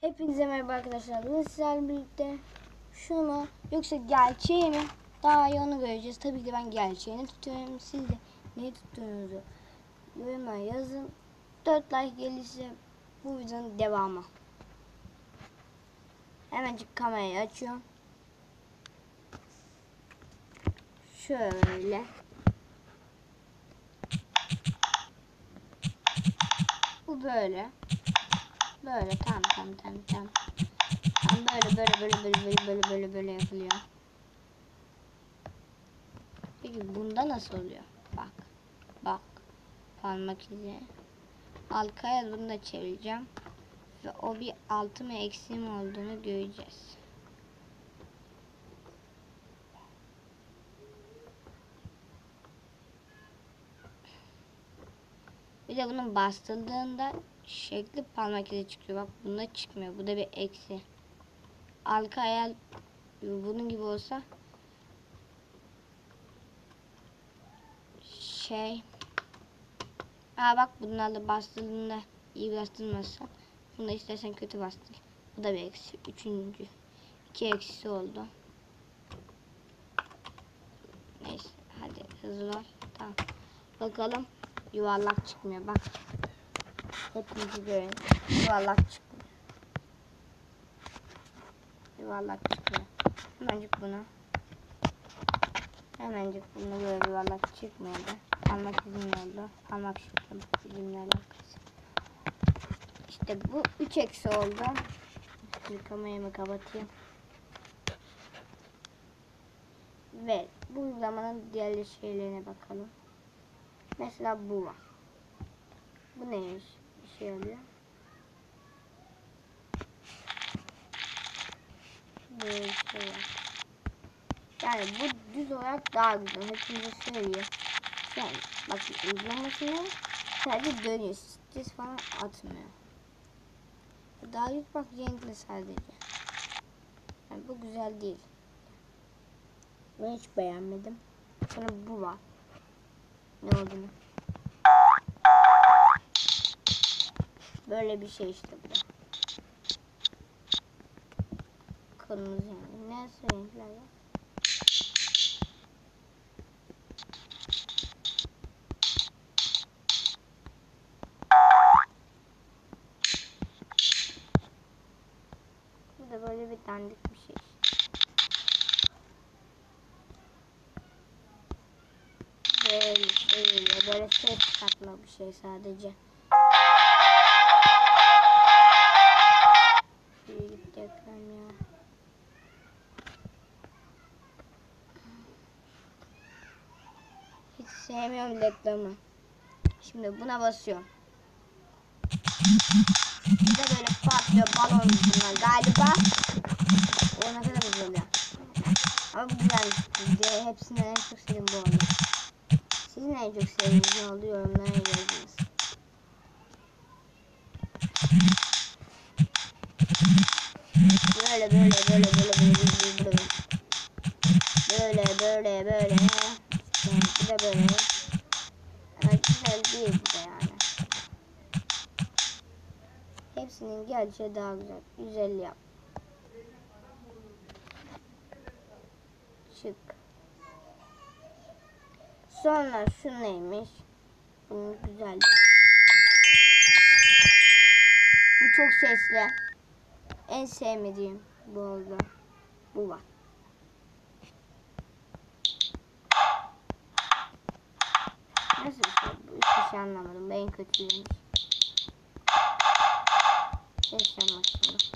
Hepinize merhaba arkadaşlar. Bugün sizlerle birlikte şunu mu yoksa gerçeği mi? Daha iyi onu göreceğiz. Tabii ki de ben gerçeğini tutuyorum. Siz de neyi tuttuğunuzu yorumlara yazın. 4 like gelirse bu videonun devamı. Hemencik kamerayı açıyorum. Şöyle. Bu böyle. Böyle tamam. Böyle yapılıyor. Peki bunda nasıl oluyor? Bak. Parmak izi. Arkaya bunu da çevireceğim. Ve o bir altı mı eksi mi olduğunu göreceğiz. Bir de bunun bastırıldığında şekli parmak izi çıkıyor. Bak bunda çıkmıyor. Bu da bir eksi. Arka eğer bunun gibi olsa bak bunlarla bastırdığında iyi bastırmazsan bunu da istersen kötü bastır. Bu da bir eksi. Üçüncü. 2 eksisi oldu. Neyse hadi hızlı ol. Tamam. Bakalım yuvarlak çıkmıyor bak. Hepinizi görün. Yuvarlak çıkmıyor. Hemencik bunu böyle yuvarlak çıkmıyordu. Parmak izin oldu. Parmak izimle alakası. İşte bu 3 eksi oldu. Şimdi kamerayı kapatayım. Ve bu uygulamanın diğer şeylerine bakalım. Mesela bu var. Bu neymiş? Bir şey oluyor. Böyle bir şey var. Yani bu düz olarak daha güzel. Hepinize söylüyor. Yani bak uygulamasını sadece dönüyor. Stres falan atmıyor. Daha büyük bak renkli sadece. Yani bu güzel değil. Ben hiç beğenmedim. Sonra bu var. Ne olduğunu. Böyle bir şey işte bu da. Kırmızı yani. Neyse renkler ya. Bu da böyle bir dandik bir şey. Böyle ses çıkartma bir şey sadece. Şuraya gitti ekran ya. Hiç sevmiyorum reklamı. Şimdi buna basıyorum. Bir de böyle patlıyor balon bunlar galiba. O ne kadar güzel oluyor. Ama bu güzel. Hepsinden en çok sevdiğim bu oldu. Sizin en çok sevdiğiniz ne oldu yorumlara yazınız. Böyle. Bir de böyle. Güzel değil bu da yani. Hepsinin gerçeği daha güzel. 150 yap. Çık. Sonra şu neymiş? Bunun güzelliği. Bu çok sesli. En sevmediğim bu oldu. Bu var. Nasıl bir şey bu? Hiçbir şey anlamadım. Ben kötüyüm. Ses yapmak istiyorum.